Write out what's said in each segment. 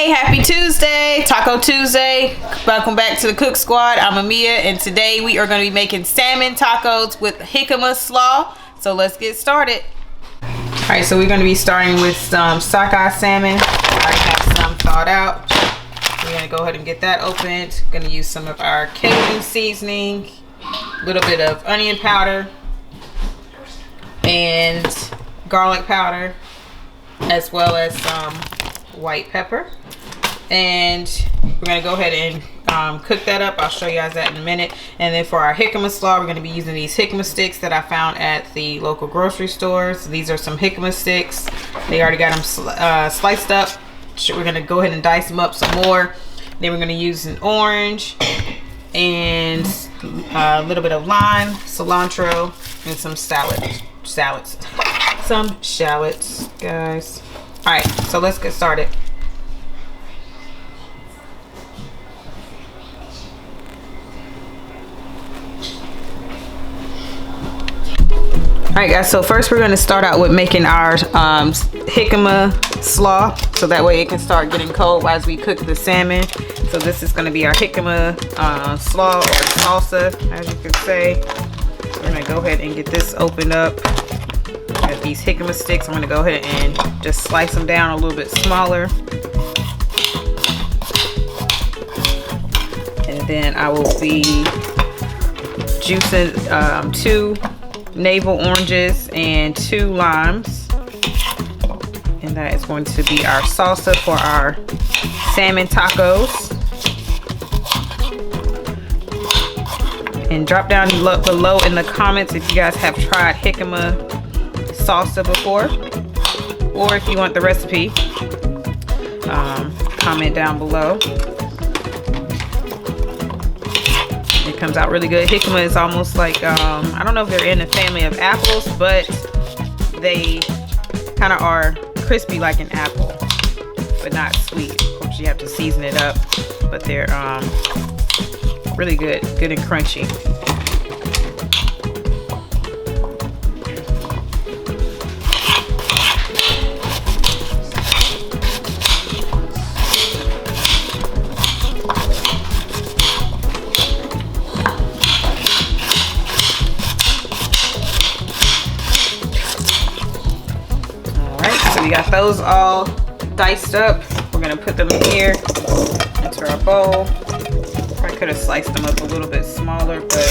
Happy Tuesday, Taco Tuesday. Welcome back to the Cook Squad. I'm Amia, and today we are going to be making salmon tacos with Jicama Slaw. So let's get started. Alright, so we're going to be starting with some sockeye salmon. I already have some thawed out. We're going to go ahead and get that opened. Going to use some of our Cajun seasoning, a little bit of onion powder, and garlic powder, as well as some white pepper. And we're going to go ahead and cook that up. I'll show you guys that in a minute. And then for our Jicama Slaw, we're going to be using these Jicama sticks that I found at the local grocery stores. These are some Jicama sticks. They already got them sliced up. We're going to go ahead and dice them up some more. Then we're going to use an orange and a little bit of lime, cilantro, and some some shallots, guys. All right, so let's get started. Alright guys, so first we're going to start out with making our Jicama Slaw, so that way it can start getting cold as we cook the salmon. So this is going to be our Jicama Slaw, or salsa, as you can say. We're going to go ahead and get this opened up. Got these Jicama sticks. I'm going to go ahead and just slice them down a little bit smaller. And then I will be juicing 2 navel oranges and 2 limes, and that is going to be our salsa for our salmon tacos. And drop down below in the comments if you guys have tried Jicama salsa before, or if you want the recipe, comment down below. It comes out really good. Jicama is almost like, I don't know if they're in the family of apples, but they kind of are crispy like an apple, but not sweet. Of course, you have to season it up, but they're really good and crunchy. We got those all diced up. We're gonna put them in here into our bowl. I could have sliced them up a little bit smaller, but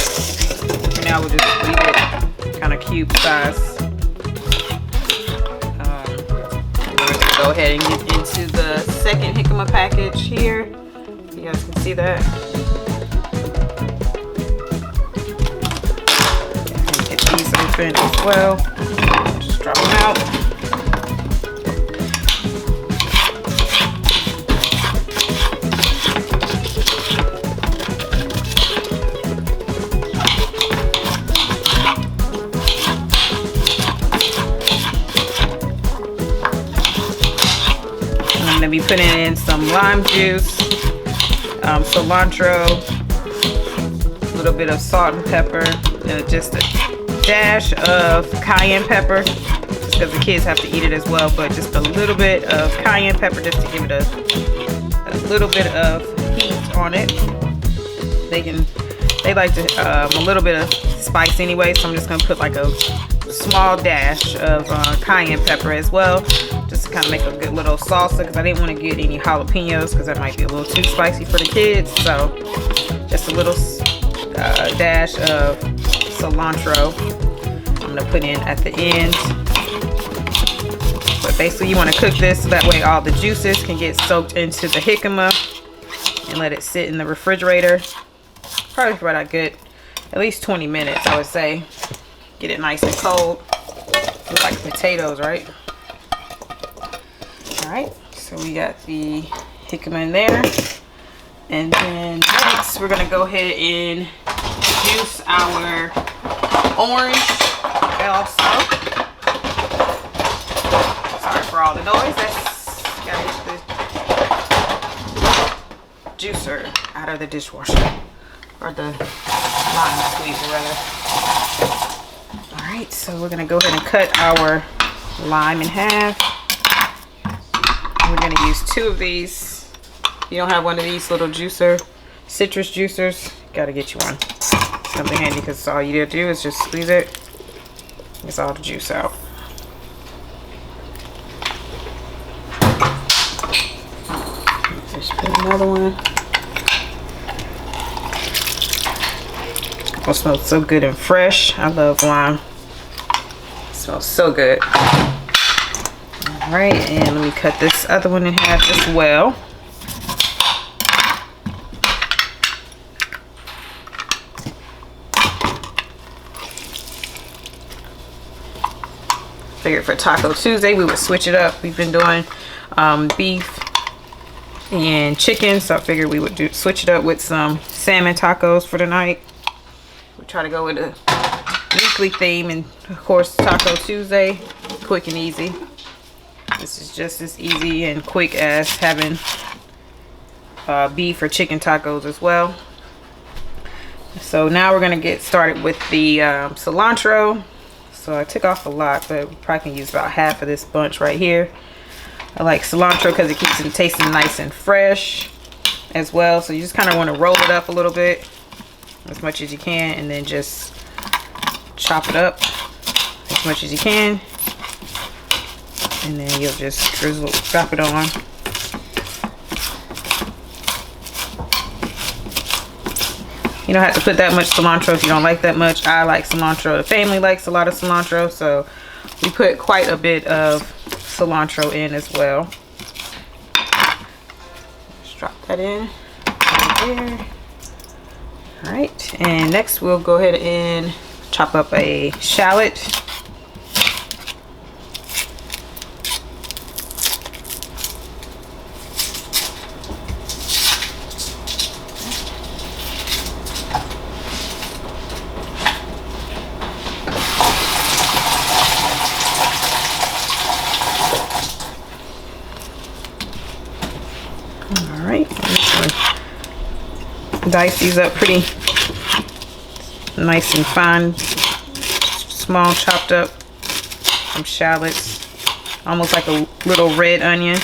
for now we'll just leave it kind of cube size. We're gonna go ahead and get into the second Jicama package here. You guys can see that. Get these open as well. Just drop them out. I'm going to be putting in some lime juice, cilantro, a little bit of salt and pepper, and just a dash of cayenne pepper, just because the kids have to eat it as well, but just a little bit of cayenne pepper just to give it a little bit of heat on it. They like to a little bit of spice anyway, so I'm just going to put like a small dash of cayenne pepper as well, just to kind of make a good little salsa, because I didn't want to get any jalapenos because that might be a little too spicy for the kids. So just a little dash of cilantro I'm going to put in at the end. But basically you want to cook this so that way all the juices can get soaked into the jicama, and let it sit in the refrigerator probably for about a good at least 20 minutes, I would say. Get it nice and cold. Looks like potatoes, right? Alright, so we got the jicama in there. And then next we're going to go ahead and juice our orange also. Sorry for all the noise. That's got the juicer out of the dishwasher. Or the lime squeezer rather. Alright, so we're going to go ahead and cut our lime in half. We're going to use 2 of these If you don't have one of these little citrus juicers, gotta get you one. Something handy because all you gotta do is just squeeze it. Gets all the juice out. Just put another one. It smells so good and fresh. I love lime. It smells so good. All right, and let me cut this other one in half as well. Figured for Taco Tuesday we would switch it up. We've been doing beef and chicken, so I figured we would switch it up with some salmon tacos for tonight. We try to go with a weekly theme, and of course Taco Tuesday, quick and easy. This is just as easy and quick as having beef or chicken tacos as well. So now we're gonna get started with the cilantro. So I took off a lot, but we probably can use about half of this bunch right here. I like cilantro because it keeps it tasting nice and fresh as well. So you just kind of want to roll it up a little bit as much as you can, and then just chop it up as much as you can, and then you'll just drop it on. You don't have to put that much cilantro if you don't like that much. I like cilantro. The family likes a lot of cilantro, so we put quite a bit of cilantro in as well. Just drop that in right there. All right, and next we'll go ahead and chop up a shallot. Dice these up pretty nice and fine, small chopped up some shallots, almost like a little red onion.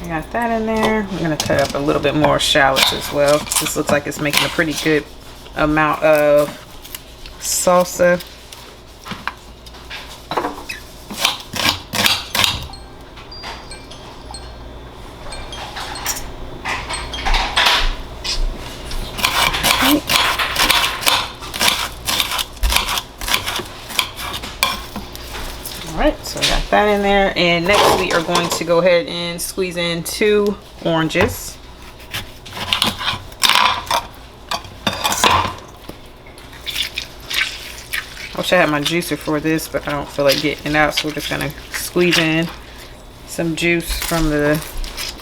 Got that in there. I'm gonna cut up a little bit more shallots as well. This looks like it's making a pretty good amount of salsa. Alright, so I got that in there, and next we are going to go ahead and squeeze in 2 oranges. I wish I had my juicer for this, but I don't feel like getting it out, so we're just going to squeeze in some juice from the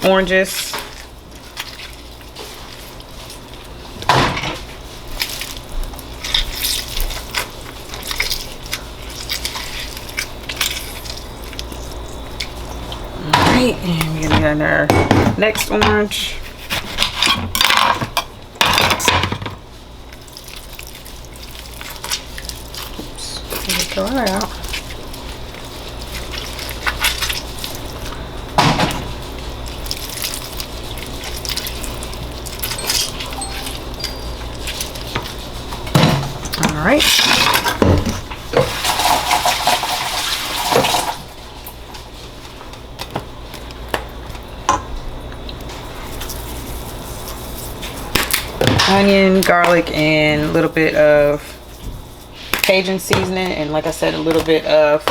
oranges. And we're gonna get in our next orange. Oops, let me throw that out. All right. Onion, garlic, and a little bit of Cajun seasoning, and like I said, a little bit of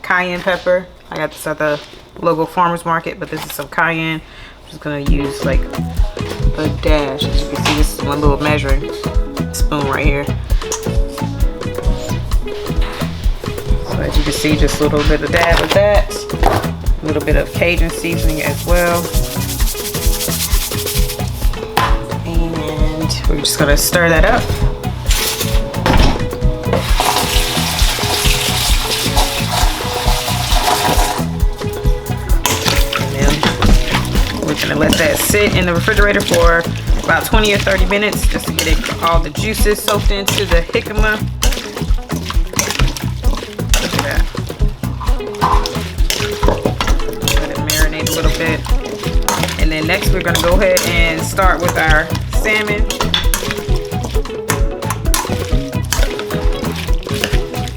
cayenne pepper. I got this at the local farmer's market, but this is some cayenne. I'm just gonna use like a dash. As you can see, this is one little measuring spoon right here. So as you can see, just a little bit of dab of that. A little bit of Cajun seasoning as well. We're just gonna stir that up. let that sit in the refrigerator for about 20 or 30 minutes just to get all the juices soaked into the jicama. Look at that. Let it marinate a little bit. And then next we're gonna go ahead and start with our salmon.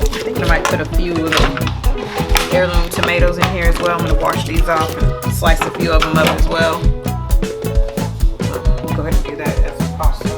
I think I might put a few little heirloom tomatoes in here as well. I'm gonna wash these off and slice a few of them up as well. Go ahead and do that as possible.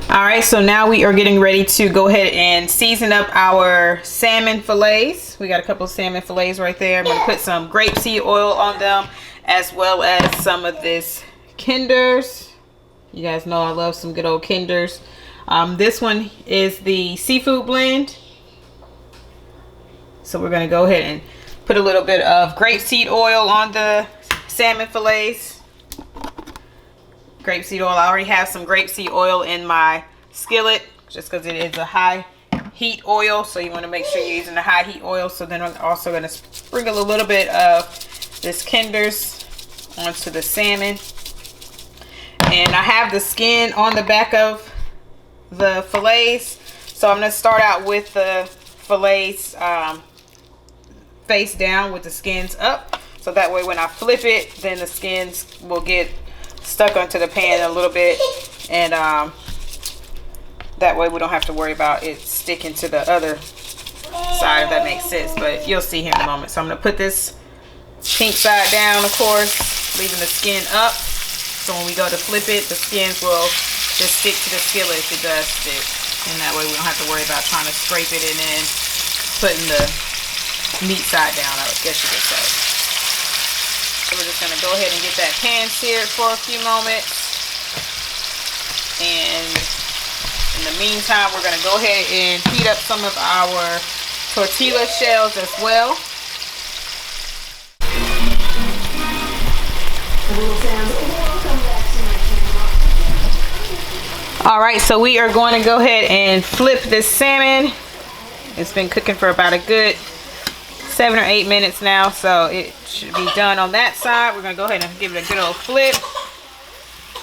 Alright, so now we are getting ready to go ahead and season up our salmon fillets. We got a couple of salmon fillets right there. I'm going to put some grapeseed oil on them, as well as some of this Kinder's. You guys know I love some good old Kinder's. This one is the seafood blend. So we're going to go ahead and put a little bit of grapeseed oil on the salmon fillets. Grapeseed oil. I already have some grapeseed oil in my skillet just because it is a high heat oil, so you want to make sure you're using the high heat oil. So then I'm also going to sprinkle a little bit of this Kinder's onto the salmon, and I have the skin on the back of the fillets, so I'm going to start out with the fillets face down with the skins up, so that way when I flip it, then the skins will get stuck onto the pan a little bit, and that way we don't have to worry about it sticking to the other side, if that makes sense, but you'll see here in a moment. So I'm going to put this pink side down, of course, leaving the skin up, so when we go to flip it, the skins will just stick to the skillet if it does stick, and that way we don't have to worry about trying to scrape it and then putting the meat side down, I guess you could say. So we're just going to go ahead and get that pan seared for a few moments. And in the meantime, we're going to go ahead and heat up some of our tortilla shells as well. Alright, so we are going to go ahead and flip this salmon. It's been cooking for about a good 7 or 8 minutes now, so it should be done on that side. We're going to go ahead and give it a good old flip.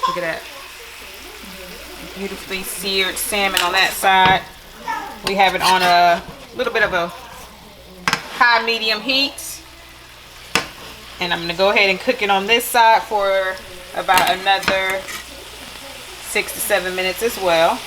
Look at that. Beautifully seared salmon on that side. We have it on a little bit of a high medium heat. And I'm going to go ahead and cook it on this side for about another 6 to 7 minutes as well.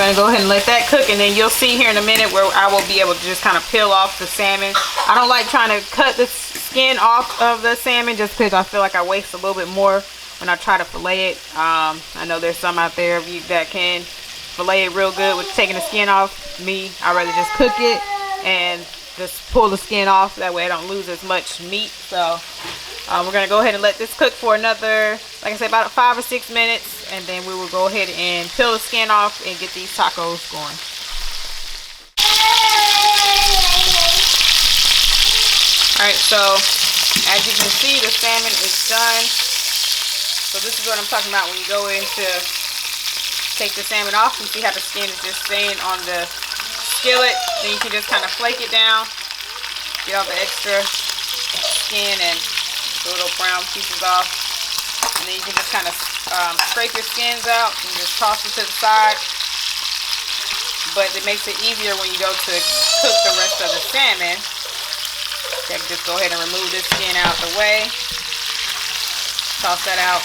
we're gonna go ahead and let that cook, and then you'll see here in a minute where I will be able to just kind of peel off the salmon. I don't like trying to cut the skin off of the salmon just because I feel like I waste a little bit more when I try to fillet it. I know there's some out there of you that can fillet it real good with taking the skin off. Me, I'd rather just cook it and just pull the skin off. That way I don't lose as much meat. So we're gonna go ahead and let this cook for another, like I said, about 5 or 6 minutes, and then we will go ahead and peel the skin off and get these tacos going. Alright, so as you can see, the salmon is done. So this is what I'm talking about when you go in to take the salmon off. You see how the skin is just staying on the skillet. Then you can just kind of flake it down, get all the extra skin and the little brown pieces off. And then you can just kind of scrape your skins out and just toss it to the side. But it makes it easier when you go to cook the rest of the salmon. You can just go ahead and remove this skin out the way. Toss that out,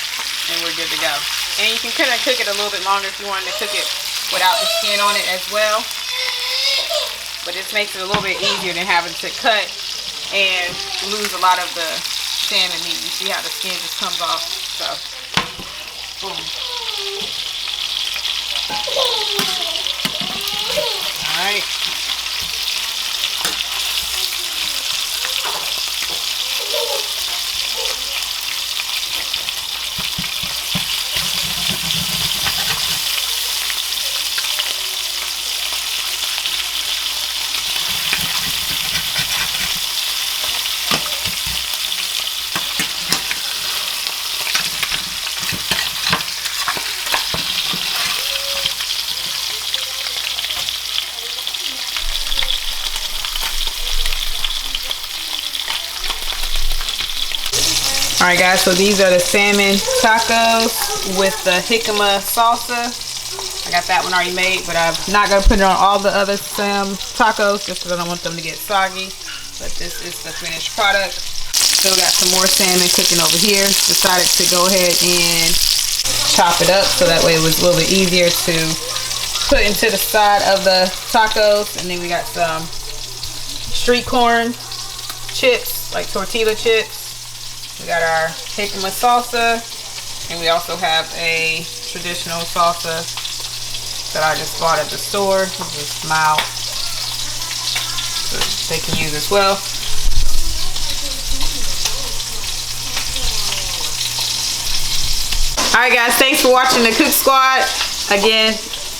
and we're good to go. And you can kind of cook it a little bit longer if you wanted to cook it without the skin on it as well. But this makes it a little bit easier than having to cut and lose a lot of the salmon meat. You see how the skin just comes off. So, boom. All right. Alright guys, so these are the salmon tacos with the jicama salsa. I got that one already made, but I'm not going to put it on all the other tacos just because I don't want them to get soggy. But this is the finished product. Still got some more salmon cooking over here. Decided to go ahead and chop it up so that way it was a little bit easier to put into the side of the tacos. And then we got some street corn chips, like tortilla chips. We got our jicama salsa, and we also have a traditional salsa that I just bought at the store. This is mild, so they can use as well. Alright guys, thanks for watching the Cook Squad. Again,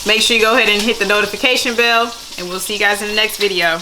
make sure you go ahead and hit the notification bell, and we'll see you guys in the next video.